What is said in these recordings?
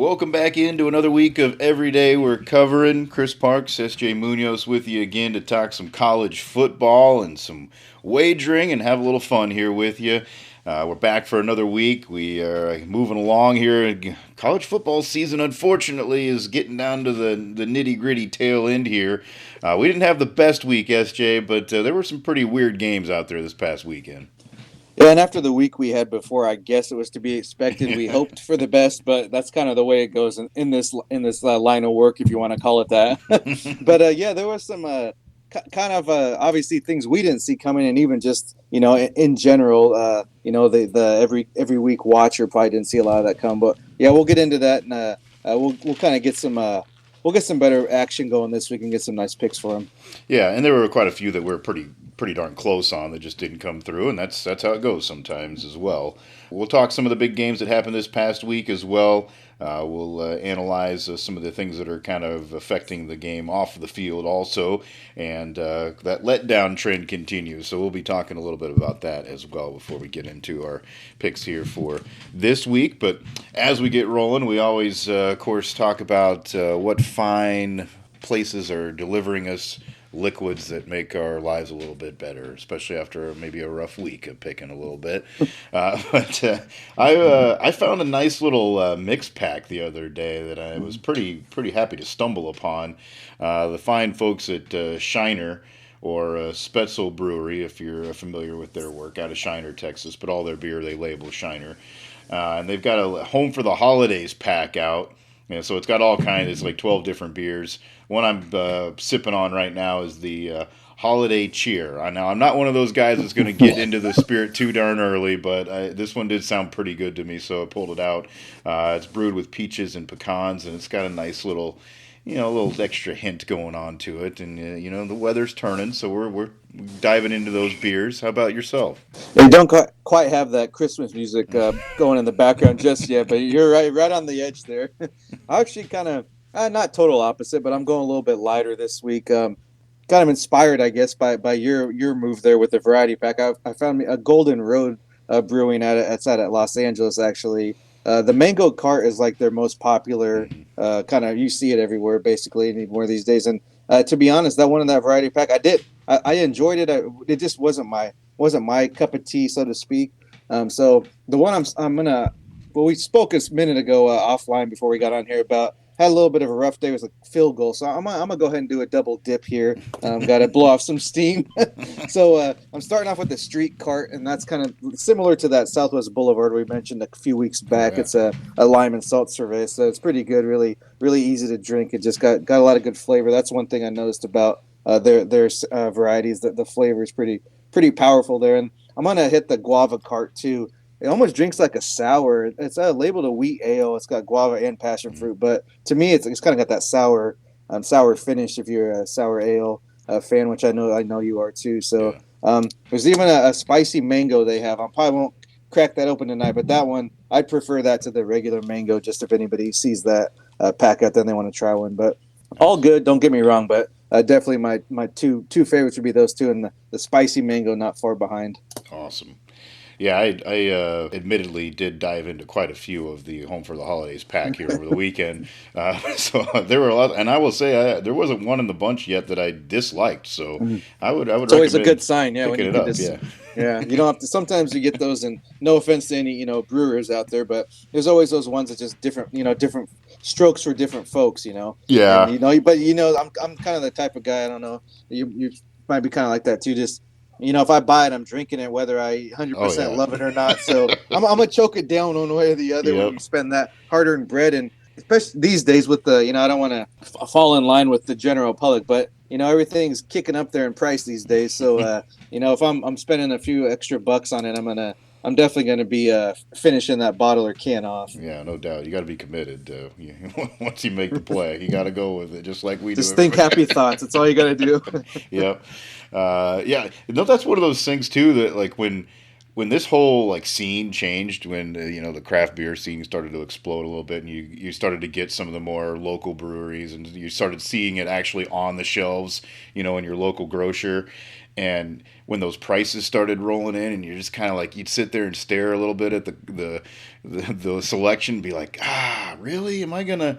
Welcome back into another week of Everyday We're Covering. Chris Parks, SJ Munoz with you again to talk some college football and some wagering and have a little fun here with you. We're back for another week. We are moving along here. College football season, unfortunately, is getting down to the nitty-gritty tail end here. We didn't have the best week, SJ, but there were some pretty weird games out there this past weekend. Yeah, and after the week we had before, I guess it was to be expected. We hoped for the best, but that's kind of the way it goes in this line of work, if you want to call it that. But yeah, there was some kind of obviously things we didn't see coming, and even just in general, the every week watcher probably didn't see a lot of that come. But yeah, we'll get into that, and we'll kind of get some we'll get some better action going this week and get some nice picks for them. Yeah, and there were quite a few that were pretty darn close on that just didn't come through, and that's how it goes sometimes as well. We'll talk some of the big games that happened this past week as well. We'll analyze some of the things that are kind of affecting the game off of the field also, and that letdown trend continues. So we'll be talking a little bit about that as well before we get into our picks here for this week. But as we get rolling, we always, of course, talk about what fine places are delivering us liquids that make our lives a little bit better, especially after maybe a rough week of picking a little bit. I found a nice little mix pack the other day that I was pretty happy to stumble upon. The fine folks at Shiner or Spetzel Brewery, if you're familiar with their work, out of Shiner, Texas, but all their beer they label Shiner. And they've got a Home for the Holidays pack out. Yeah, so it's got all kinds. It's like 12 different beers. One I'm sipping on right now is the Holiday Cheer. Now, I'm not one of those guys that's going to get into the spirit too darn early, but this one did sound pretty good to me, so I pulled it out. It's brewed with peaches and pecans, and it's got a nice little, a little extra hint going on to it. And, the weather's turning, so we're diving into those beers. How about yourself? They don't quite have that Christmas music going in the background just yet, but you're right on the edge there. I actually kind of not total opposite, but I'm going a little bit lighter this week. Kind of inspired, I guess, by your move there with the variety pack. I found me a Golden Road brewing it's out at Los Angeles actually. The mango cart is like their most popular kind of. You see it everywhere basically anymore these days. And to be honest, that one in that variety pack, I enjoyed it. It just wasn't my cup of tea, so to speak. So the one I'm gonna. Well, we spoke a minute ago offline before we got on here about had a little bit of a rough day with a field goal, so I'm gonna go ahead and do a double dip here. Got to blow off some steam. So I'm starting off with the street cart, and that's kind of similar to that Southwest Boulevard we mentioned a few weeks back. Oh, yeah. It's a lime and salt survey, so it's pretty good. Really, really easy to drink. It just got a lot of good flavor. That's one thing I noticed about their varieties. That the flavor is pretty powerful there. And I'm gonna hit the guava cart too. It almost drinks like a sour. It's labeled a wheat ale. It's got guava and passion fruit, but to me, it's kind of got that sour finish. If you're a sour ale fan, which I know you are too. So there's even a spicy mango they have. I probably won't crack that open tonight, but that one I'd prefer that to the regular mango. Just if anybody sees that pack out there and they want to try one, but all good. Don't get me wrong, but definitely my two favorites would be those two, and the spicy mango not far behind. Awesome. Yeah, I admittedly did dive into quite a few of the Home for the Holidays pack here over the weekend. So there were a lot, and I will say there wasn't one in the bunch yet that I disliked. So I would. It's always a good sign, yeah. When you it up, yeah. You don't have to. Sometimes you get those, and no offense to any brewers out there, but there's always those ones that just different different strokes for different folks. Yeah. And, but I'm kind of the type of guy. I don't know. You might be kind of like that too. Just. If I buy it, I'm drinking it, whether I 100% love it or not. So I'm going to choke it down one way or the other when you spend that hard-earned bread. And especially these days with the, I don't want to fall in line with the general public, but, everything's kicking up there in price these days. So, if I'm spending a few extra bucks on it, I'm definitely going to be finishing that bottle or can off. Yeah, no doubt. You got to be committed. Once you make the play, you got to go with it, just like we do. Just think happy thoughts. That's all you got to do. Yep. Yeah. That's one of those things too that like when this whole scene changed, when the craft beer scene started to explode a little bit, and you started to get some of the more local breweries, and you started seeing it actually on the shelves, in your local grocer. And when those prices started rolling in, and you're just kind of you'd sit there and stare a little bit at the selection, and be like, really? Am I gonna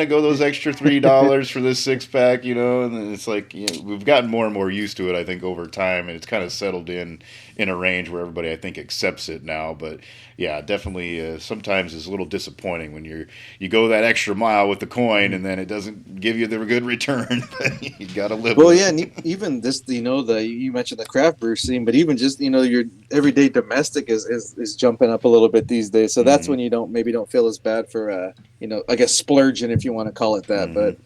go those extra $3 for this 6 pack? And it's like we've gotten more and more used to it. I think over time, and it's kind of settled in a range where everybody I think accepts it now. But yeah, definitely sometimes it's a little disappointing when you go that extra mile with the coin and then it doesn't give you the good return. You got to live Well, with yeah, it. and even this, the you mentioned the craft brew scene, but even just your everyday domestic is jumping up a little bit these days. So that's Hmm. when you don't feel as bad for I guess splurging, if you want to call it that. Hmm. But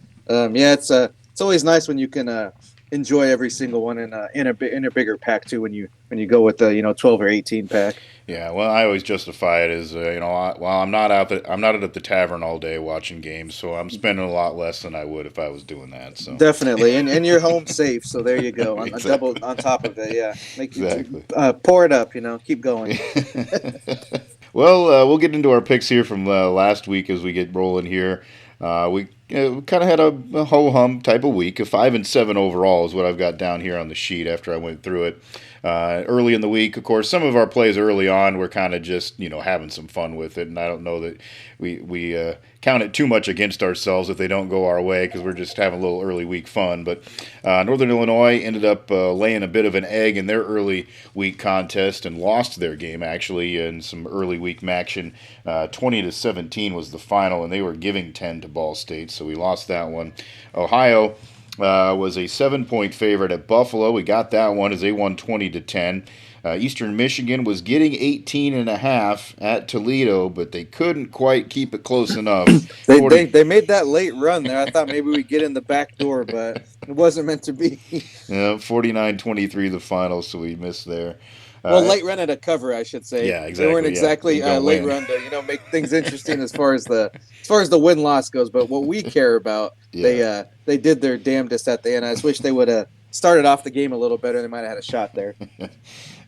yeah, it's always nice when you can enjoy every single one in a bigger pack too. When you go with the 12 or 18 pack. Yeah, well, I always justify it as well, I'm not at the tavern all day watching games, so I'm spending a lot less than I would if I was doing that. So Definitely, and you're home safe, so there you go. On double exactly, on top of it, yeah. Make it exactly. pour it up, keep going. Well, we'll get into our picks here from last week as we get rolling here. We kind of had a ho hum type of week. A 5-7 overall is what I've got down here on the sheet after I went through it. Early in the week, of course, some of our plays early on were kind of just having some fun with it, and I don't know that we count it too much against ourselves if they don't go our way because we're just having a little early week fun. But Northern Illinois ended up laying a bit of an egg in their early week contest and lost their game actually in some early week action. 20-17 was the final, and they were giving 10 to Ball State, so we lost that one. Ohio was a 7-point favorite at Buffalo. We got that one as they won 20-10. Eastern Michigan was getting 18.5 at Toledo, but they couldn't quite keep it close enough. They, 40, they they made that late run there. I thought maybe we'd get in the back door, but it wasn't meant to be. 49-23 the final, so we missed there. Well, Uh, late run at a cover, I should say. yeah, They weren't exactly. Yeah, exactly you don't late win. run to make things interesting as far as the win loss goes. But what we care about, Yeah. they did their damnedest at the end. I just wish they would have started off the game a little better. They might have had a shot there.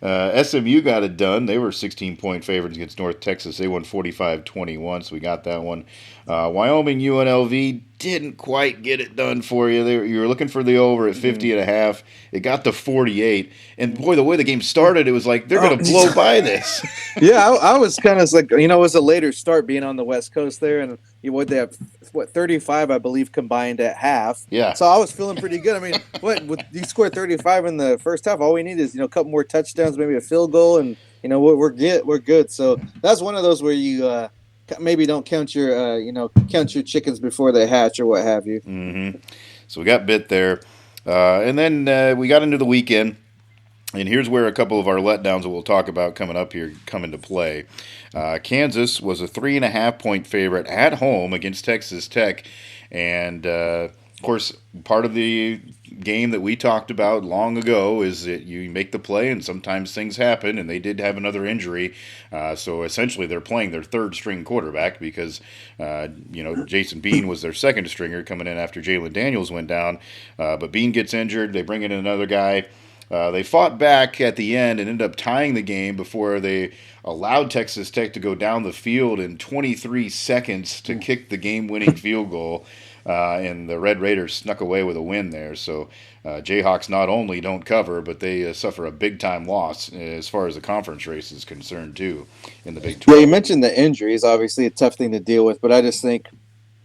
SMU got it done. They were 16-point favorites against North Texas. They won 45-21, so we got that one. Wyoming UNLV didn't quite get it done for you. You were looking for the over at 50.5. It got to 48. And boy, the way the game started, it was like they're going to blow by this. Yeah, I was kind of like, it was a later start being on the West Coast there, and they have 35, I believe, combined at half. Yeah. So I was feeling pretty good. I mean, you scored 35 in the first half. All we need is a couple more touchdowns, maybe a field goal, and we're good. So that's one of those where you maybe don't count your chickens before they hatch or what have you. Mm-hmm. So we got bit there, and then we got into the weekend. And here's where a couple of our letdowns that we'll talk about coming up here come into play. Kansas was a 3.5-point favorite at home against Texas Tech. And, of course, part of the game that we talked about long ago is that you make the play and sometimes things happen. And they did have another injury. So essentially they're playing their third-string quarterback because, Jason Bean was their second stringer coming in after Jalen Daniels went down. But Bean gets injured. They bring in another guy. They fought back at the end and ended up tying the game before they allowed Texas Tech to go down the field in 23 seconds to kick the game-winning field goal. And the Red Raiders snuck away with a win there. So Jayhawks not only don't cover, but they suffer a big-time loss as far as the conference race is concerned, too, in the Big 12. Yeah, you mentioned the injuries. Obviously, a tough thing to deal with, but I just think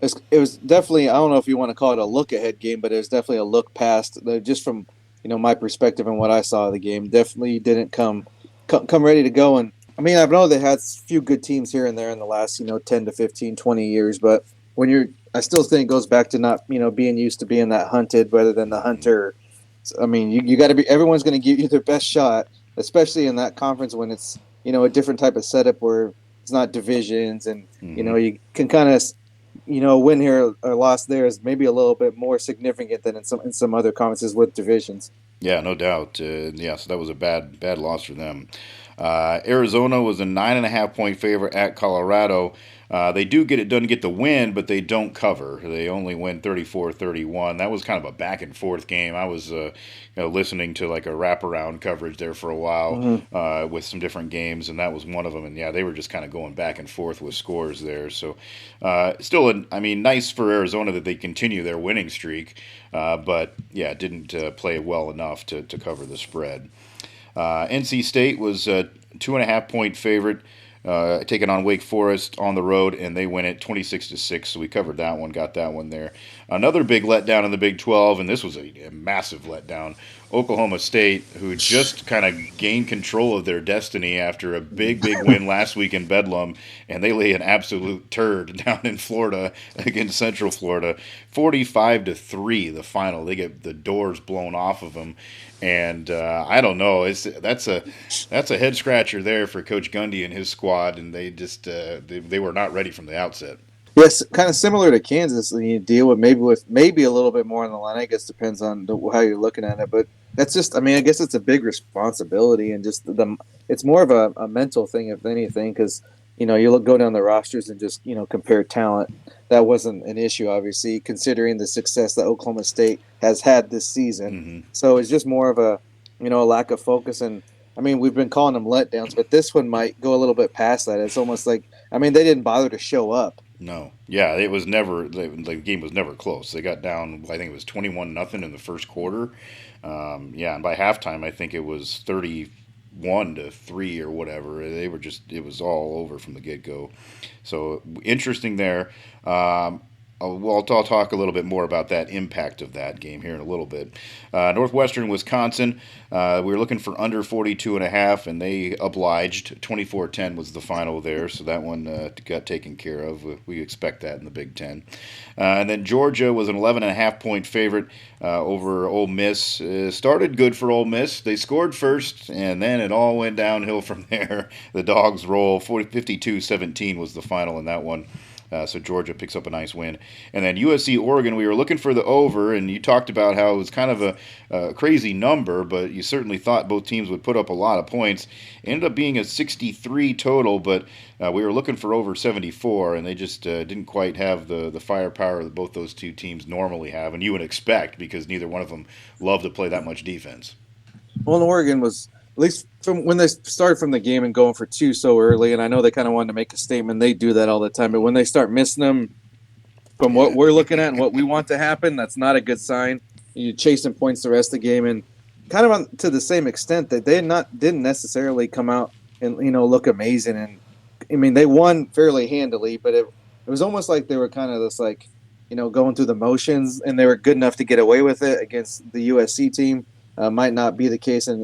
it was definitely, I don't know if you want to call it a look-ahead game, but it was definitely a look past, just from my perspective and what I saw of the game. Definitely didn't come ready to go. And I mean, I know they had a few good teams here and there in the last 10 to 15, 20 years, but I still think it goes back to not being used to being that hunted rather than the hunter. I mean, you got to be. Everyone's going to give you their best shot, especially in that conference when it's a different type of setup where it's not divisions and you can kind of win here or loss there is maybe a little bit more significant than in some other conferences with divisions. Yeah, no doubt. So that was a bad loss for them. Arizona was a 9.5-point favorite at Colorado. They do get it done to get the win, but they don't cover. They only win 34-31. That was kind of a back and forth game. I was listening to like a wraparound coverage there for a while with some different games, and that was one of them. And yeah, they were just kind of going back and forth with scores there. So still, nice for Arizona that they continue their winning streak, but yeah, didn't play well enough to cover the spread. NC State was a 2.5-point favorite taking on Wake Forest on the road, and they win it 26-6. So we covered that one, got that one there. Another big letdown in the Big 12, and this was a massive letdown. Oklahoma State, who just kind of gained control of their destiny after a big win last week in Bedlam, and they lay an absolute turd down in Florida against Central Florida, 45-3 the final. They get the doors blown off of them, and I don't know. That's a head scratcher there for Coach Gundy and his squad, and they just they were not ready from the outset. Yes, kind of similar to Kansas. You deal with maybe a little bit more on the line. I guess depends on how you're looking at it, but that's just. I mean, I guess it's a big responsibility, and just it's more of a mental thing, if anything, because you go down the rosters and just compare talent. That wasn't an issue, obviously, considering the success that Oklahoma State has had this season. Mm-hmm. So it's just more of a lack of focus. And I mean, we've been calling them letdowns, but this one might go a little bit past that. It's almost like, I mean, they didn't bother to show up. No, yeah, it was never the game was never close. They got down, I think it was 21-0 in the first quarter. Yeah, and by halftime, I think it was 31-3 or whatever. They were it was all over from the get go. So interesting there. I'll talk a little bit more about that impact of that game here in a little bit. Northwestern Wisconsin, we were looking for under 42.5, and they obliged. 24-10 was the final there, so that one got taken care of. We expect that in the Big Ten. And then Georgia was an 11.5-point favorite over Ole Miss. Started good for Ole Miss. They scored first, and then it all went downhill from there. The Dogs roll. 52-17 was the final in that one. So Georgia picks up a nice win. And then USC-Oregon, we were looking for the over, and you talked about how it was kind of a crazy number, but you certainly thought both teams would put up a lot of points. It ended up being a 63 total, but we were looking for over 74, and they just didn't quite have the firepower that both those two teams normally have, and you would expect because neither one of them love to play that much defense. Well, Oregon was, at least from when they started from the game and going for two so early, and I know they kind of wanted to make a statement. They do that all the time, but when they start missing them from what we're looking at and what we want to happen, that's not a good sign. You're chasing points the rest of the game, and kind of to the same extent that they didn't necessarily come out and look amazing. And I mean, they won fairly handily, but it was almost like they were kind of just like going through the motions, and they were good enough to get away with it against the USC team. Might not be the case in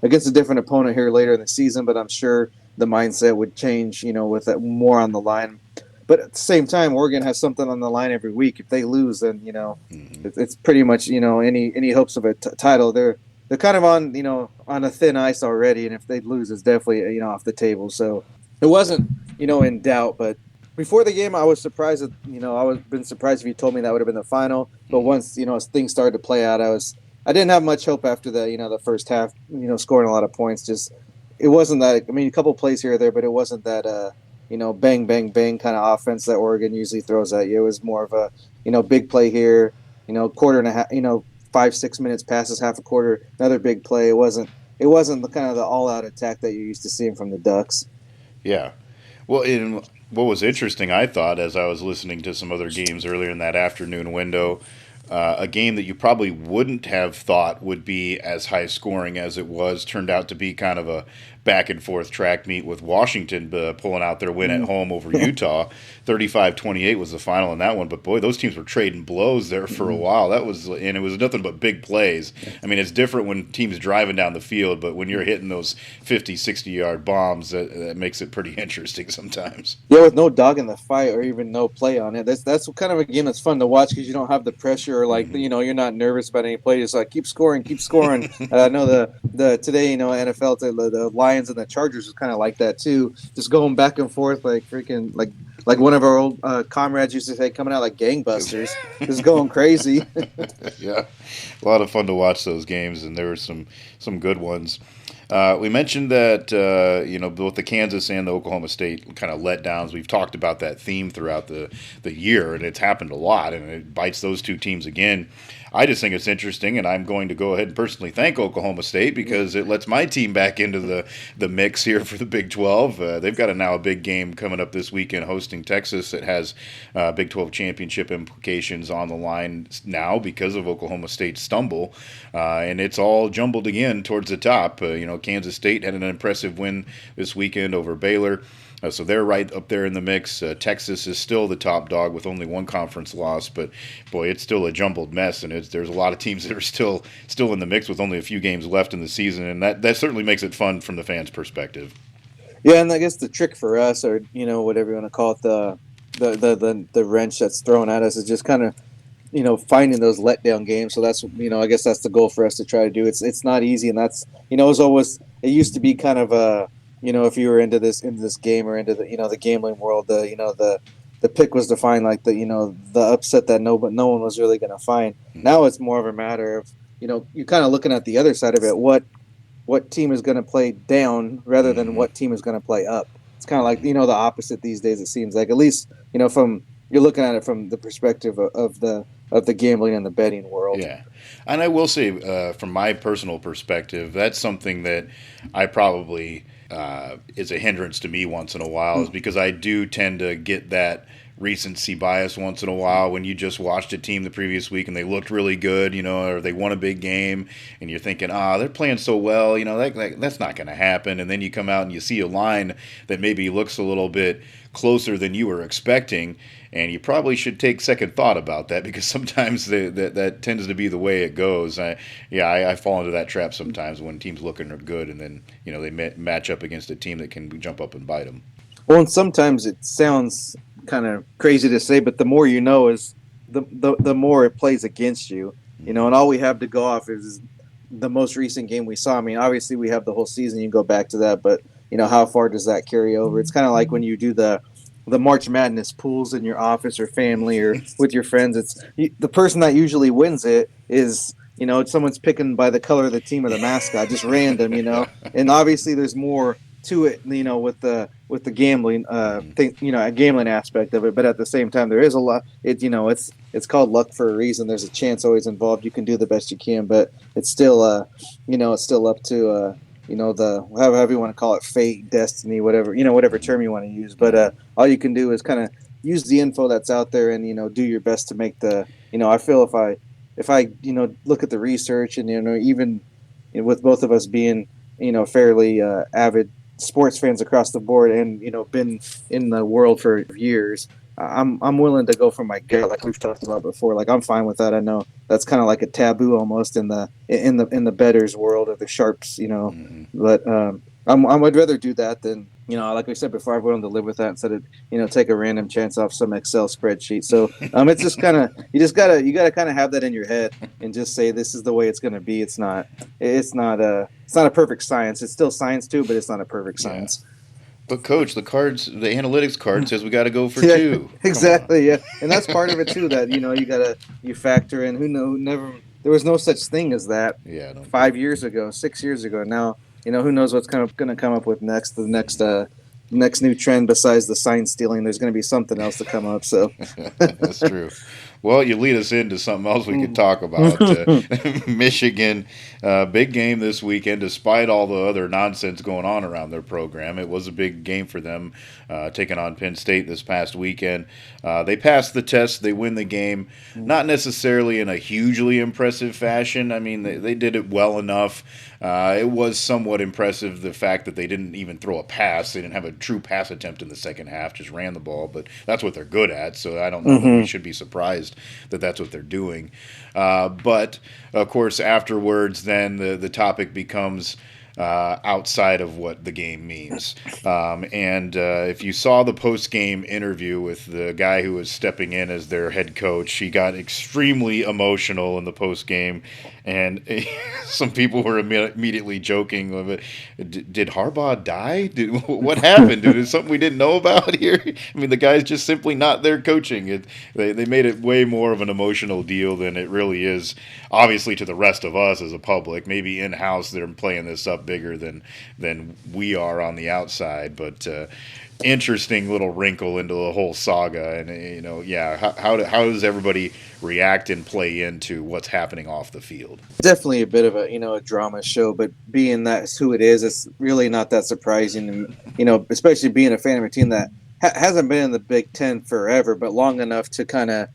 against a different opponent here later in the season, but I'm sure the mindset would change, with that more on the line. But at the same time, Oregon has something on the line every week. If they lose, then it's pretty much any hopes of a title. They're kind of on a thin ice already, and if they lose, it's definitely off the table. So it wasn't in doubt, but. Before the game, I was surprised that I would have been surprised if you told me that would have been the final. But once as things started to play out, I didn't have much hope after the first half. Scoring a lot of points. Just it wasn't that. I mean, a couple plays here or there, but it wasn't that bang bang bang kind of offense that Oregon usually throws at you. It was more of a big play here. Quarter and a half. 5-6 minutes passes half a quarter. Another big play. It wasn't the kind of the all out attack that you're used to seeing from the Ducks. Yeah. Well, what was interesting, I thought, as I was listening to some other games earlier in that afternoon window, a game that you probably wouldn't have thought would be as high scoring as it was, turned out to be kind of a back and forth track meet with Washington pulling out their win at home over Utah. 35-28 was the final in that one. But boy, those teams were trading blows there for a while. And it was nothing but big plays. I mean, it's different when teams driving down the field, but when you're hitting those 50, 60-yard bombs, that makes it pretty interesting sometimes. Yeah, with no dog in the fight or even no play on it. That's kind of a game that's fun to watch because you don't have the pressure or you're not nervous about any play. It's like keep scoring. I know the today NFL the Lions and the Chargers was kind of like that too, just going back and forth like freaking like one of our old comrades used to say, coming out like gangbusters, just going crazy. Yeah, a lot of fun to watch those games, and there were some good ones. We mentioned that both the Kansas and the Oklahoma State kind of letdowns. We've talked about that theme throughout the year, and it's happened a lot, and it bites those two teams again. I just think it's interesting, and I'm going to go ahead and personally thank Oklahoma State because it lets my team back into the mix here for the Big 12. They've got now a big game coming up this weekend hosting Texas. It has Big 12 championship implications on the line now because of Oklahoma State's stumble, and it's all jumbled again towards the top. Kansas State had an impressive win this weekend over Baylor. So they're right up there in the mix. Texas is still the top dog with only one conference loss, but boy, it's still a jumbled mess, and there's a lot of teams that are still in the mix with only a few games left in the season, and that certainly makes it fun from the fans' perspective. Yeah, and I guess the trick for us, or whatever you want to call it, the wrench that's thrown at us is just kind of finding those letdown games. So that's I guess that's the goal for us to try to do. It's not easy, and that's it used to be kind of a if you were into this game or into the gambling world, the pick was defined like the upset that no one was really going to find. Now it's more of a matter of you're kind of looking at the other side of it. What team is going to play down rather than what team is going to play up? It's kind of like the opposite these days. It seems like, at least from you're looking at it from the perspective of the gambling and the betting world. Yeah, and I will say from my personal perspective, that's something that I probably is a hindrance to me once in a while, is because I do tend to get that recency bias once in a while when you just watched a team the previous week and they looked really good, or they won a big game, and you're thinking, they're playing so well, that's not going to happen. And then you come out and you see a line that maybe looks a little bit closer than you were expecting, and you probably should take second thought about that, because sometimes that tends to be the way it goes. I fall into that trap sometimes when teams looking are good, and then they match up against a team that can jump up and bite them. Well, and sometimes it sounds kind of crazy to say, but the more is the more it plays against you, and all we have to go off is the most recent game we saw. I mean, obviously we have the whole season, you can go back to that, but how far does that carry over? It's kind of like when you do the March Madness pools in your office or family or with your friends. It's the person that usually wins it is someone's picking by the color of the team or the mascot, just random, and obviously there's more to it, with the gambling thing, a gambling aspect of it. But at the same time, there is a lot. It's called luck for a reason. There's a chance always involved. You can do the best you can, but it's still it's still up to the however you want to call it, fate, destiny, whatever term you want to use. But all you can do is kind of use the info that's out there and do your best to make the I feel if I look at the research and even with both of us being fairly avid sports fans across the board and been in the world for years, I'm willing to go for my gut, like we've talked about before. Like, I'm fine with that. I know that's kind of like a taboo almost in the bettors world, or the sharps, but I would rather do that than like we said before, I'm willing to live with that instead of take a random chance off some Excel spreadsheet. So it's just kind of you gotta kind of have that in your head and just say this is the way it's going to be. It's not a perfect science. It's still science too, but it's not a perfect science. But coach, the analytics card says we got to go for two. Exactly, yeah, and that's part of it too. That you factor in. There was no such thing as that. Yeah, 5 years ago, 6 years ago. Now who knows what's going to come up with next. The next new trend besides the sign stealing. There's going to be something else to come up. So that's true. Well, you lead us into something else we could talk about. Michigan, big game this weekend, despite all the other nonsense going on around their program. It was a big game for them, taking on Penn State this past weekend. They passed the test. They win the game, not necessarily in a hugely impressive fashion. I mean, they did it well enough. It was somewhat impressive, the fact that they didn't even throw a pass. They didn't have a true pass attempt in the second half, just ran the ball. But that's what they're good at, so I don't know that we should be surprised that that's what they're doing. But, of course, afterwards, then the topic becomes outside of what the game means. And if you saw the post-game interview with the guy who was stepping in as their head coach, he got extremely emotional in the post-game. And some people were immediately joking of it. Did Harbaugh die? What happened? Is it something we didn't know about here? I mean, the guy's just simply not there coaching. They made it way more of an emotional deal than it really is, obviously, to the rest of us as a public. Maybe in-house they're playing this up bigger than we are on the outside. But interesting little wrinkle into the whole saga, and yeah, how does everybody react and play into what's happening off the field? Definitely a bit of a drama show, but being that's who it is, it's really not that surprising. And especially being a fan of a team that hasn't been in the Big Ten forever, but long enough to kind of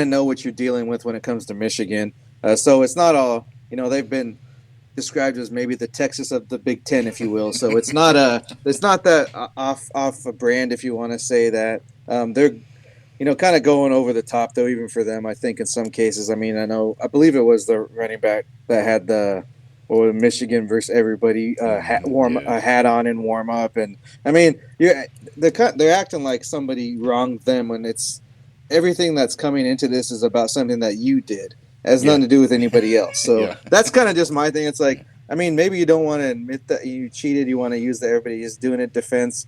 know what you're dealing with when it comes to Michigan. So it's not all they've been described as maybe the Texas of the Big Ten, if you will. So it's not that off a brand, if you want to say that. They're kind of going over the top though, even for them. I think in some cases. I mean, I believe it was the running back that had the Michigan versus everybody a hat on in warm up, and I mean, they're acting like somebody wronged them when it's everything that's coming into this is about something that you did. It has nothing to do with anybody else. So that's kind of just my thing. It's like, I mean, maybe you don't want to admit that you cheated. You want to use that everybody is doing it defense,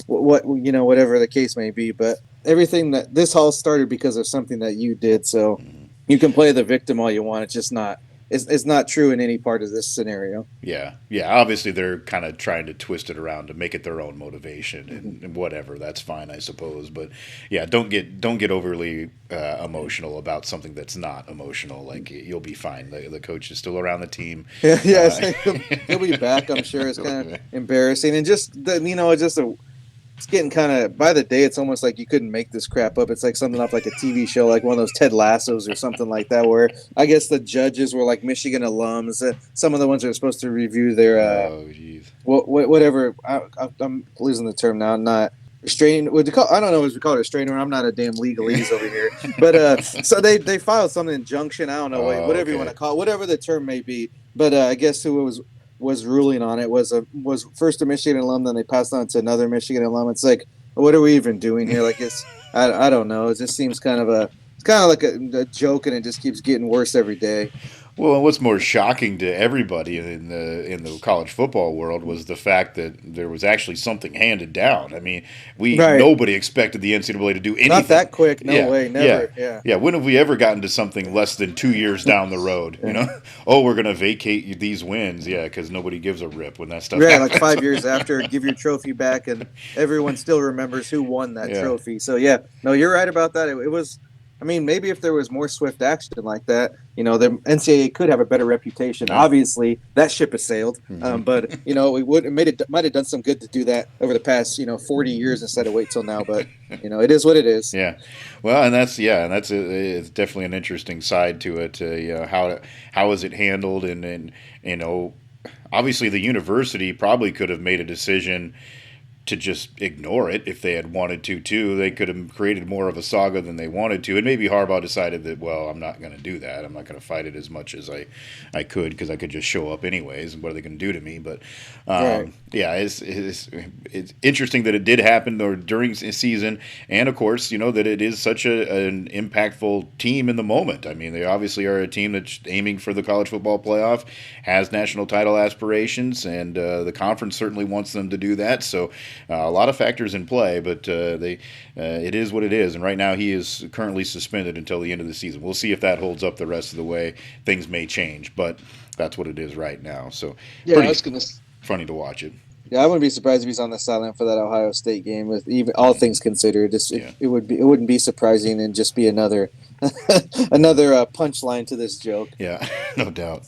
whatever the case may be. But everything that this all started because of something that you did. So you can play the victim all you want. It's just not. It's not true in any part of this scenario. Yeah. Obviously, they're kind of trying to twist it around to make it their own motivation and whatever. That's fine, I suppose. But yeah, don't get overly emotional about something that's not emotional. Like you'll be fine. The coach is still around the team. He'll be back. I'm sure. It's kind of embarrassing and just it's getting kind of by the day. It's almost like you couldn't make this crap up. It's like something off like a TV show, like one of those Ted Lassos or something like that, where I guess the judges were like Michigan alums. Some of the ones that are supposed to review their whatever. I'm losing the term now. I'm not restraining. I don't know if we call it a restraining. I'm not a damn legalese over here. But so they filed some injunction. I don't know, whatever you want to call it, whatever the term may be. But I guess who it was ruling on it was first a Michigan alum, then they passed on to another Michigan alum. It's like, what are we even doing here? Like I don't know. It just seems kind of like a joke, and it just keeps getting worse every day. Well, what's more shocking to everybody in the college football world was the fact that there was actually something handed down. I mean, nobody expected the NCAA to do anything. Not that quick. No way. Never. Yeah. When have we ever gotten to something less than 2 years down the road? We're going to vacate these wins. Yeah, because nobody gives a rip when that stuff happens. Like 5 years after, give your trophy back, and everyone still remembers who won that trophy. So, no, you're right about that. It was. I mean, maybe if there was more swift action like that, the NCAA could have a better reputation. Obviously, that ship has sailed. But it might have done some good to do that over the past 40 years instead of wait till now. But it is what it is. Yeah, well, and it's definitely an interesting side to it. How is it handled, and obviously the university probably could have made a decision to just ignore it if they had wanted to, too. They could have created more of a saga than they wanted to. And maybe Harbaugh decided that, well, I'm not going to do that. I'm not going to fight it as much as I could because I could just show up anyways. And what are they going to do to me? But, it's interesting that it did happen during season. And, of course, that it is such an impactful team in the moment. I mean, they obviously are a team that's aiming for the college football playoff, has national title aspirations, and the conference certainly wants them to do that. So, a lot of factors in play, but it is what it is. And right now he is currently suspended until the end of the season. We'll see if that holds up the rest of the way. Things may change, but that's what it is right now. So funny to watch it. Yeah, I wouldn't be surprised if he's on the sideline for that Ohio State game. With even all things considered, it wouldn't be surprising and just be another punchline to this joke. Yeah, no doubt.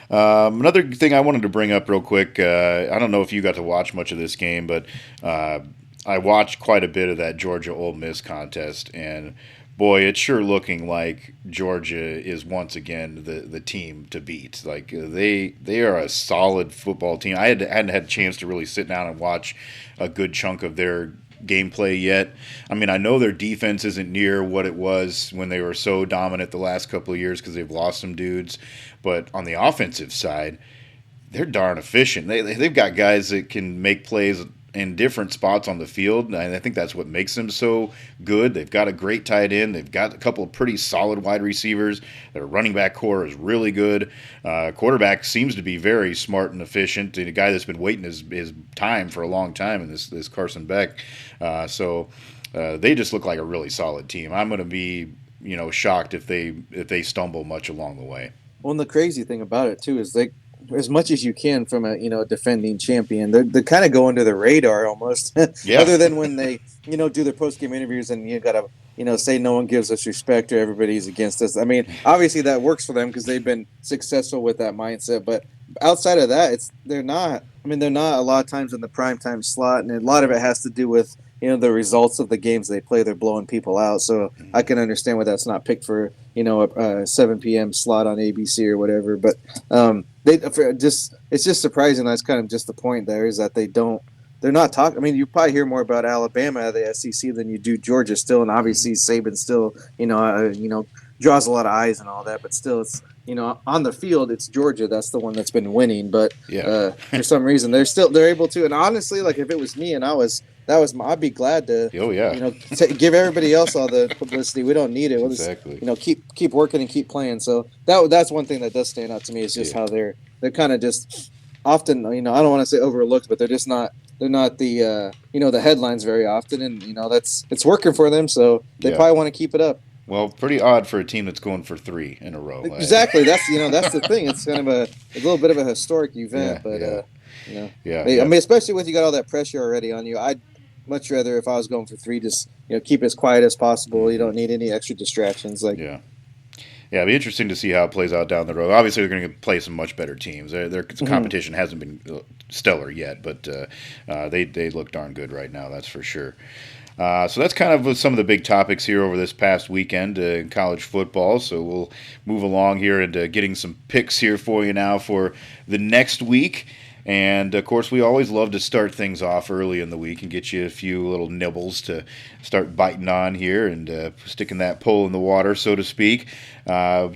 Another thing I wanted to bring up real quick, I don't know if you got to watch much of this game, but I watched quite a bit of that Georgia-Ole Miss contest, and boy, it's sure looking like Georgia is once again the team to beat. Like they are a solid football team. I hadn't had a chance to really sit down and watch a good chunk of their gameplay yet. I mean, I know their defense isn't near what it was when they were so dominant the last couple of years because they've lost some dudes. But on the offensive side, they're darn efficient. They've got guys that can make plays in different spots on the field, and I think that's what makes them so good. They've got a great tight end. They've got a couple of pretty solid wide receivers. Their running back core is really good. Quarterback seems to be very smart and efficient, and a guy that's been waiting his time for a long time in this Carson Beck. So they just look like a really solid team. I'm going to be shocked if they stumble much along the way. Well, and the crazy thing about it too is as much as you can from a defending champion. They kind of go under the radar almost, Yeah. other than when they do their post game interviews and you gotta say no one gives us respect or everybody's against us. I mean, obviously that works for them because they've been successful with that mindset. But outside of that, they're not. I mean, they're not a lot of times in the prime time slot, and a lot of it has to do with the results of the games they play. They're blowing people out, so I can understand why that's not picked for a 7 p.m. slot on ABC or whatever. But it's just surprising. That's kind of just the point there is that they're not talking. I mean, you probably hear more about Alabama out of the SEC than you do Georgia still, and obviously Saban still draws a lot of eyes and all that, but still it's on the field it's Georgia that's the one that's been winning, but Yeah. for some reason they're able to. And honestly, like if it was me and I'd be glad to Oh yeah. give everybody else all the publicity. We don't need it. We'll Exactly. just keep working and keep playing. So that's one thing that does stand out to me is just how they're kind of just often I don't want to say overlooked, but they're not the the headlines very often, and it's working for them, so they probably want to keep it up. Well, pretty odd for a team that's going for 3 in a row. Exactly. That's the thing. It's kind of a little bit of a historic event, but I mean, especially with you got all that pressure already on you. I'd much rather if I was going for 3, just keep it as quiet as possible. You don't need any extra distractions. Yeah, it'd be interesting to see how it plays out down the road. Obviously, they're going to play some much better teams. Their competition hasn't been stellar yet, but they look darn good right now. That's for sure. So that's kind of some of the big topics here over this past weekend in college football. So we'll move along here into getting some picks here for you now for the next week. And, of course, we always love to start things off early in the week and get you a few little nibbles to start biting on here and sticking that pole in the water, so to speak.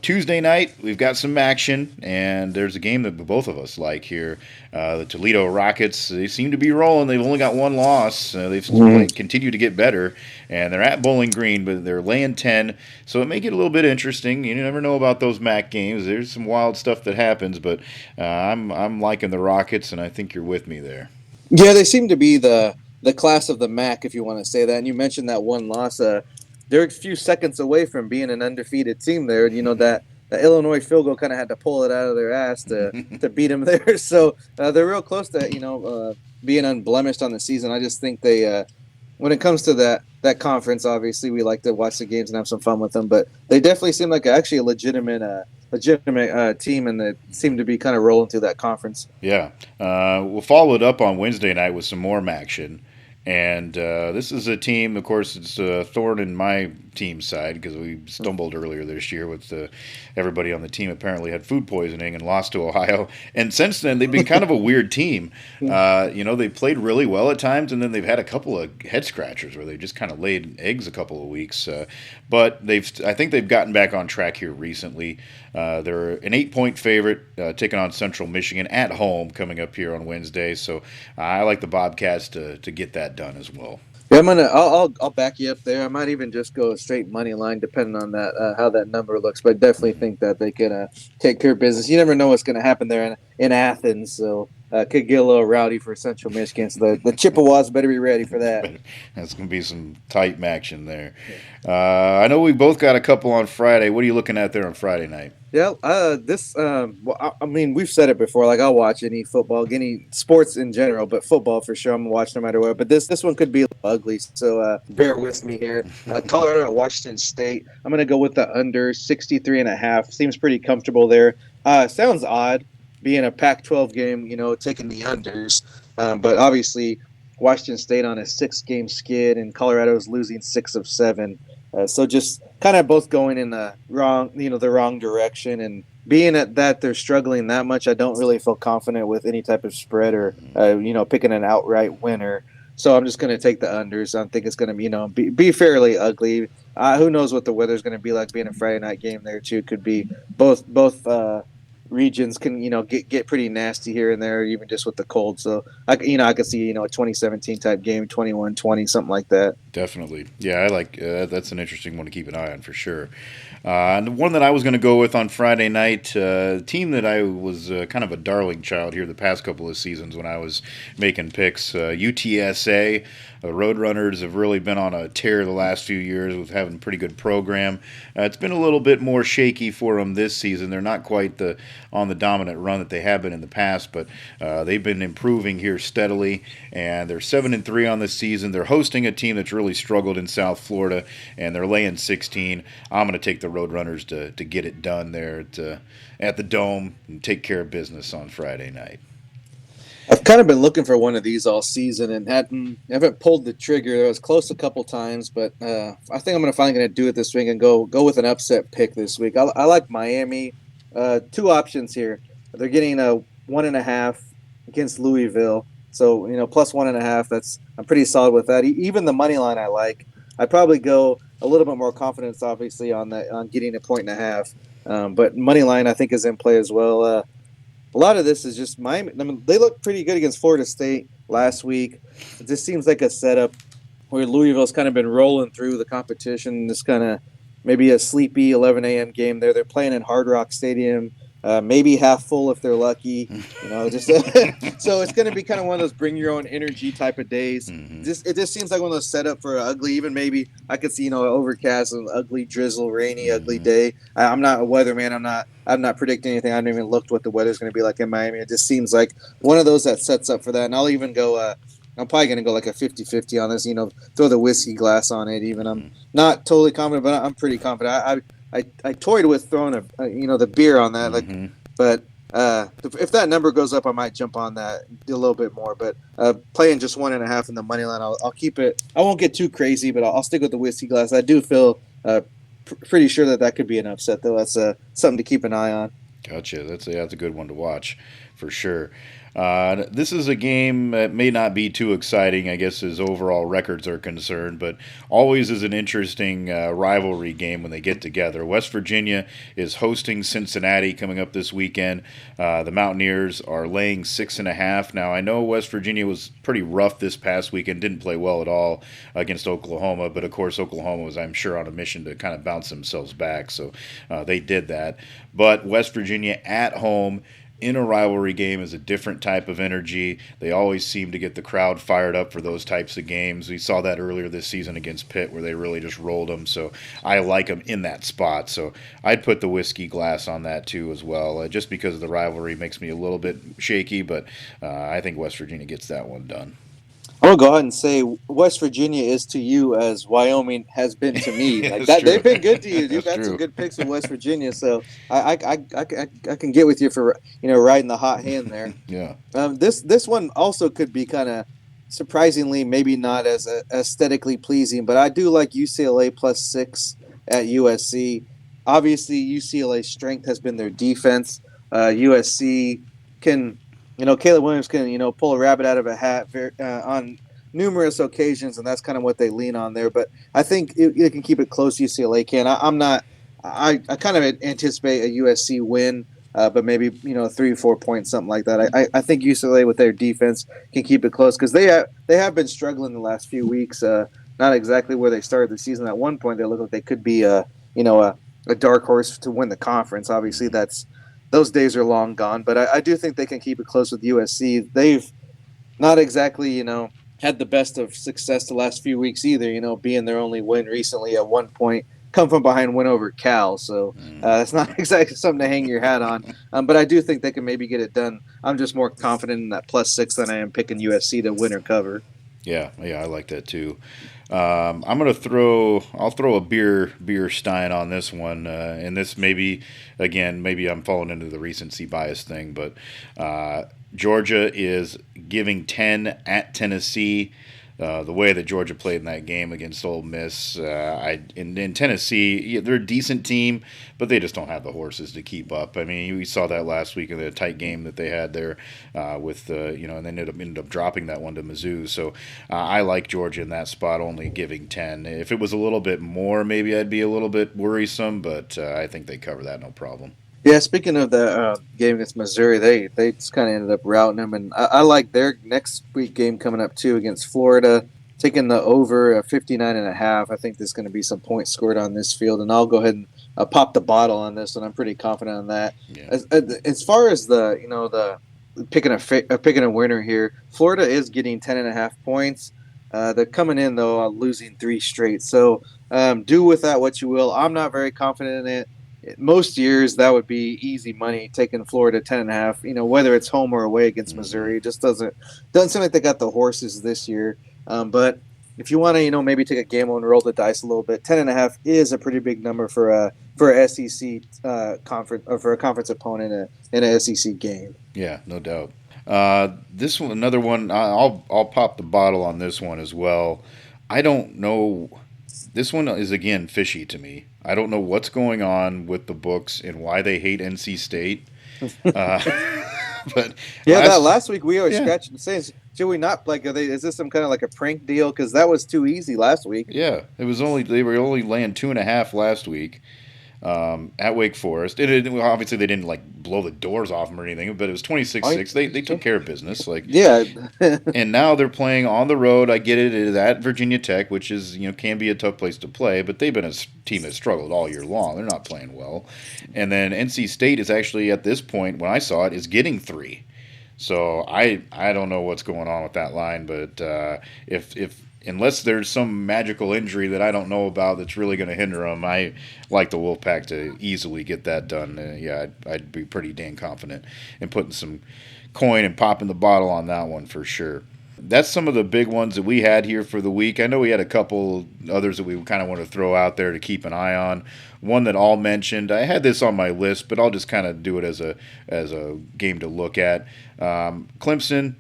Tuesday night, we've got some action, and there's a game that both of us like here. The Toledo Rockets, they seem to be rolling. They've only got 1 loss. They've continued to get better, and they're at Bowling Green, but they're laying 10, so it may get a little bit interesting. You never know about those MAC games. There's some wild stuff that happens, but I'm liking the Rockets, and I think you're with me there. Yeah, they seem to be the class of the MAC, if you want to say that. And you mentioned that 1 loss. They're a few seconds away from being an undefeated team there. That the Illinois field goal kind of had to pull it out of their ass to beat them there. So they're real close to being unblemished on the season. I just think they when it comes to that conference, obviously we like to watch the games and have some fun with them. But they definitely seem like actually a legitimate team, and they seem to be kind of rolling through that conference. Yeah, we'll follow it up on Wednesday night with some more action. And this is a team, of course, it's a thorn in my team's side because we stumbled earlier this year with everybody on the team apparently had food poisoning and lost to Ohio. And since then, they've been kind of a weird team. They played really well at times, and then they've had a couple of head scratchers where they just kind of laid eggs a couple of weeks. But I think they've gotten back on track here recently. They're an 8-point favorite, taking on Central Michigan at home coming up here on Wednesday. So I like the Bobcats to get that done as well. Yeah, I'll back you up there. I might even just go straight money line, depending on that how that number looks. But I definitely think that they can take care of business. You never know what's going to happen there in Athens, so could get a little rowdy for Central Michigan. So the Chippewas better be ready for that. That's going to be some tight action there. I know we both got a couple on Friday. What are you looking at there on Friday night? Yeah, I mean, we've said it before. Like, I'll watch any football, any sports in general, but football for sure, I'm gonna watch no matter what. But this one could be ugly, so bear with me here. Colorado, Washington State. I'm gonna go with the under 63.5. Seems pretty comfortable there. Sounds odd being a Pac-12 game, taking the unders, but obviously Washington State on a 6-game skid, and Colorado's losing 6 of 7. So just kind of both going in the wrong direction, and being at that they're struggling that much, I don't really feel confident with any type of spread or picking an outright winner. So I'm just going to take the unders. I think it's going to be fairly ugly. Who knows what the weather's going to be like being a Friday night game there too. Could be both regions can get pretty nasty here and there, even just with the cold. So I could see a 2017 type game, 21-20, something like that. Definitely. Yeah, I like that's an interesting one to keep an eye on for sure. And the one that I was going to go with on Friday night, team that I was kind of a darling child here the past couple of seasons when I was making picks, UTSA. Roadrunners have really been on a tear the last few years with having a pretty good program. It's been a little bit more shaky for them this season. They're not quite on the dominant run that they have been in the past, but they've been improving here steadily, and they're 7-3 on the season. They're hosting a team that's really struggled in South Florida, and they're laying 16. I'm going to take the Roadrunners to get it done there at the Dome and take care of business on Friday night. I've kind of been looking for one of these all season and haven't pulled the trigger. I was close a couple times, but I think I'm finally going to do it this week and go with an upset pick this week. I like Miami. Two options here. They're getting a 1.5 against Louisville, so plus 1.5. I'm pretty solid with that. Even the money line I like. I'd probably go a little bit more confidence, obviously, on getting a 1.5. But money line I think is in play as well. A lot of this is just Miami. I mean, they looked pretty good against Florida State last week. It just seems like a setup where Louisville's kind of been rolling through the competition. This kind of maybe a sleepy 11 a.m. game there. They're playing in Hard Rock Stadium, maybe half full if they're lucky. Just so it's going to be kind of one of those bring your own energy type of days. Mm-hmm. It just seems like one of those set up for an ugly. Even maybe I could see overcast, an ugly drizzle, rainy, ugly day. I'm not a weatherman. I'm not predicting anything. I haven't even looked what the weather's going to be like in Miami. It just seems like one of those that sets up for that. And I'll even go. I'm probably going to go like a 50-50 on this. Throw the whiskey glass on it. Even I'm not totally confident, but I'm pretty confident. I toyed with throwing the beer on that, but if that number goes up, I might jump on that a little bit more. But playing just 1.5 in the money line, I'll keep it. I won't get too crazy, but I'll stick with the whiskey glass. I do feel pretty sure that could be an upset, though. That's something to keep an eye on. Gotcha. That's a good one to watch for sure. This is a game that may not be too exciting, I guess, as overall records are concerned, but always is an interesting rivalry game when they get together. West Virginia is hosting Cincinnati coming up this weekend. The Mountaineers are laying 6.5. Now, I know West Virginia was pretty rough this past weekend, didn't play well at all against Oklahoma, but of course Oklahoma was, I'm sure, on a mission to kind of bounce themselves back, so they did that. But West Virginia at home in a rivalry game is a different type of energy. They always seem to get the crowd fired up for those types of games. We saw that earlier this season against Pitt where they really just rolled them. So I like them in that spot. So I'd put the whiskey glass on that too as well. Just because the rivalry makes me a little bit shaky, but I think West Virginia gets that one done. I'm gonna go ahead and say West Virginia is to you as Wyoming has been to me. Yeah, Like that, true. they've been good to you. You've got True. some good picks in West Virginia, so I can get with you for riding the hot hand there. Yeah. This one also could be kind of surprisingly maybe not as aesthetically pleasing, but I do like UCLA +6 at USC. Obviously, UCLA's strength has been their defense. USC can. Caleb Williams can, pull a rabbit out of a hat on numerous occasions, and that's kind of what they lean on there. But I think it can keep it close. UCLA can. I kind of anticipate a USC win, but maybe 3-4 points, something like that. I think UCLA with their defense can keep it close because they have been struggling the last few weeks. Not exactly where they started the season. At one point, they looked like they could be a dark horse to win the conference. Obviously, those days are long gone, but I do think they can keep it close with USC. They've not exactly, had the best of success the last few weeks either, being their only win recently at one point. Come from behind win over Cal, so it's not exactly something to hang your hat on. But I do think they can maybe get it done. I'm just more confident in that +6 than I am picking USC to win or cover. Yeah, I like that too. I'll throw a beer stein on this one, and this maybe I'm falling into the recency bias thing, but Georgia is giving 10 at Tennessee. The way that Georgia played in that game against Ole Miss, in Tennessee, they're a decent team, but they just don't have the horses to keep up. I mean, we saw that last week in the tight game that they had there with and they ended up dropping that one to Mizzou. So I like Georgia in that spot, only giving 10. If it was a little bit more, maybe I'd be a little bit worrisome, but I think they cover that no problem. Yeah, speaking of the game against Missouri, they just kind of ended up routing them, and I like their next week game coming up too against Florida. taking the over 59.5. I think there's going to be some points scored on this field, and I'll go ahead and pop the bottle on this, and I'm pretty confident on that. Yeah. As far as the picking a winner here, Florida is getting 10.5 points. They're coming in though losing three straight. So do with that what you will. I'm not very confident in it. Most years that would be easy money taking Florida 10.5. Whether it's home or away against Missouri, it just doesn't seem like they got the horses this year. But if you want to, maybe take a gamble and roll the dice a little bit, 10.5 is a pretty big number for a SEC conference or for a conference opponent in a SEC game. Yeah, no doubt. This one, another one. I'll pop the bottle on this one as well. I don't know. This one is again fishy to me. I don't know what's going on with the books and why they hate NC State. Uh, but last week we always scratched and saying, should we not is this some kind of like a prank deal? Because that was too easy last week. Yeah, they were only laying 2.5 last week. At Wake Forest. Obviously, they didn't like blow the doors off them or anything, but it was 26-6. They took care of business. And now they're playing on the road. I get it. It is at Virginia Tech, which is can be a tough place to play, but they've been a team that struggled all year long. They're not playing well. And then NC State is actually at this point when I saw it is getting 3. So I don't know what's going on with that line, but if unless there's some magical injury that I don't know about that's really going to hinder them, I like the Wolfpack to easily get that done. I'd be pretty dang confident in putting some coin and popping the bottle on that one for sure. That's some of the big ones that we had here for the week. I know we had a couple others that we kind of want to throw out there to keep an eye on. One that All mentioned, I had this on my list, but I'll just kind of do it as a game to look at. Clemson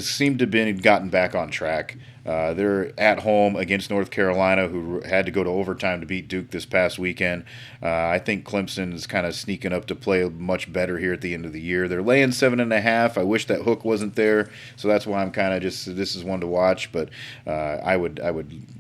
seemed to have been gotten back on track. They're at home against North Carolina, who had to go to overtime to beat Duke this past weekend. I think Clemson is kind of sneaking up to play much better here at the end of the year. They're laying 7.5. I wish that hook wasn't there, so that's why I'm kind of just this is one to watch. But I would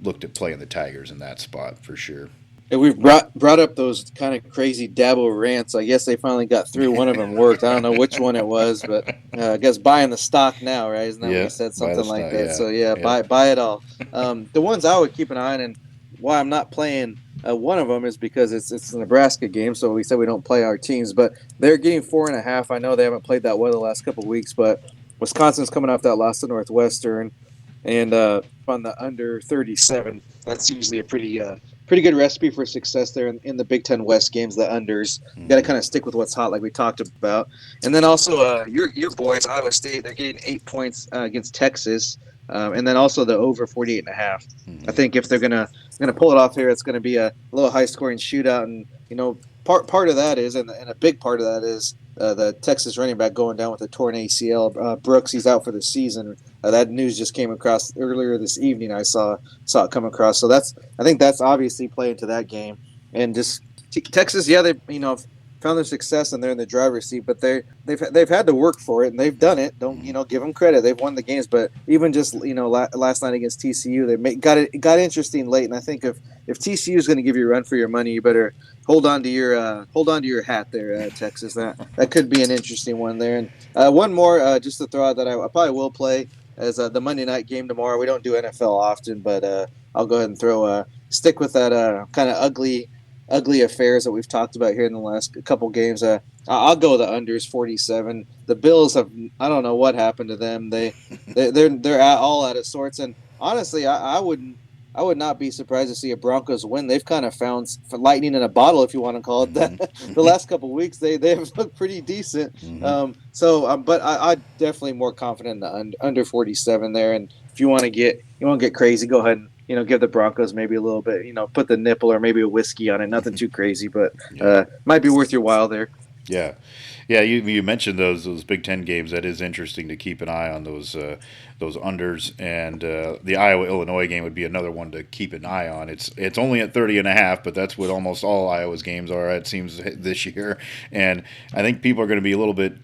look to playing the Tigers in that spot for sure. We've brought up those kind of crazy Dabo rants. I guess they finally got through. One of them worked. I don't know which one it was, but I guess buying the stock now, right? Isn't that what he said? Something like that. Yeah. So buy it all. The ones I would keep an eye on, and why I'm not playing one of them is because it's a Nebraska game. So we said we don't play our teams, but they're getting 4.5. I know they haven't played that well the last couple of weeks, but Wisconsin's coming off that loss to Northwestern, and on the under 37. That's usually a pretty good recipe for success there in the Big Ten West games, the unders. You got to kind of stick with what's hot, like we talked about. And then also your boys, Iowa State, they're getting 8 points against Texas, and then also the over 48.5. I think if they're gonna pull it off here, it's gonna be a little high scoring shootout. And part of that is, and a big part of that is the Texas running back going down with a torn ACL. Brooks, he's out for the season. That news just came across earlier this evening. I saw it come across. So I think that's obviously playing to that game. And just Texas, they found their success and they're in the driver's seat, but they've had to work for it and they've done it. Don't give them credit. They've won the games, but even just last night against TCU, they got interesting late. And I think if TCU is going to give you a run for your money, you better hold on to your hat there, Texas. That could be an interesting one there. And one more just to throw out that I probably will play as the Monday night game tomorrow. We don't do NFL often, but I'll go ahead and stick with that kind of ugly affairs that we've talked about here in the last couple games. I'll go the unders 47. The Bills I don't know what happened to them. They're all out of sorts. And honestly, I would not be surprised to see a Broncos win. They've kind of found lightning in a bottle, if you want to call it that. The last couple of weeks, they have looked pretty decent. But I'm definitely more confident in the under 47 there. And if you want to get crazy, go ahead and give the Broncos maybe a little bit. Put the nipple or maybe a whiskey on it. Nothing too crazy, but might be worth your while there. Yeah. Yeah, you mentioned those Big Ten games. That is interesting to keep an eye on those unders, and the Iowa-Illinois game would be another one to keep an eye on. It's only at 30.5, but that's what almost all Iowa's games are, it seems, this year. And I think people are going to be a little bit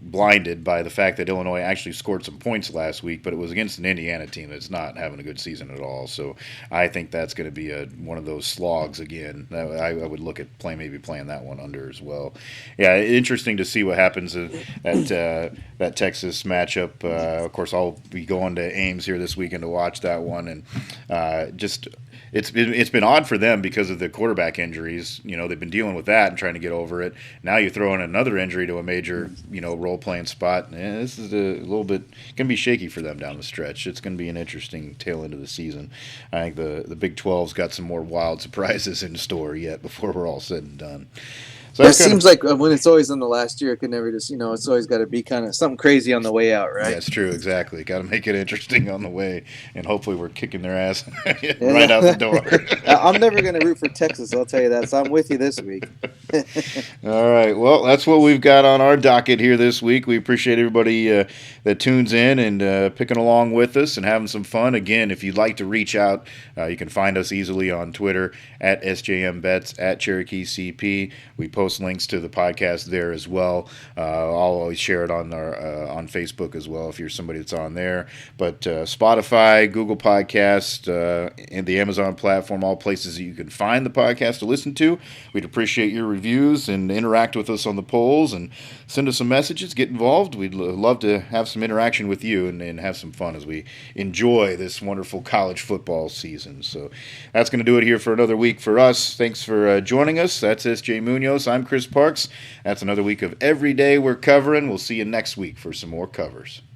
blinded by the fact that Illinois actually scored some points last week, but it was against an Indiana team that's not having a good season at all. So I think that's going to be one of those slogs again. I would look at maybe playing that one under as well. Yeah, interesting to see what happens at that Texas matchup. Of course, I'll be going to Ames here this weekend to watch that one, and just it's been odd for them because of the quarterback injuries. They've been dealing with that and trying to get over it. Now you throw in another injury to a major, role playing spot. This is a little bit going to be shaky for them down the stretch. It's going to be an interesting tail end of the season. I think the Big 12's got some more wild surprises in store yet before we're all said and done. So it seems like when it's always in the last year, it can never just, it's always got to be kind of something crazy on the way out, right? That's true, exactly. Got to make it interesting on the way, and hopefully we're kicking their ass right out the door. I'm never going to root for Texas, I'll tell you that, so I'm with you this week. All right, well, that's what we've got on our docket here this week. We appreciate everybody that tunes in and picking along with us and having some fun. Again, if you'd like to reach out, you can find us easily on Twitter at SJMBets, at Cherokee CP. We post links to the podcast there as well. I'll always share it on our on Facebook as well if you're somebody that's on there. But Spotify, Google Podcast, and the Amazon platform, all places that you can find the podcast to listen to. We'd appreciate your reviews and interact with us on the polls and send us some messages. Get involved. We'd love to have some interaction with you and have some fun as we enjoy this wonderful college football season. So that's going to do it here for another week for us. Thanks for joining us. That's S.J. Munoz. I'm Chris Parks. That's another week of Every Day We're Covering. We'll see you next week for some more covers.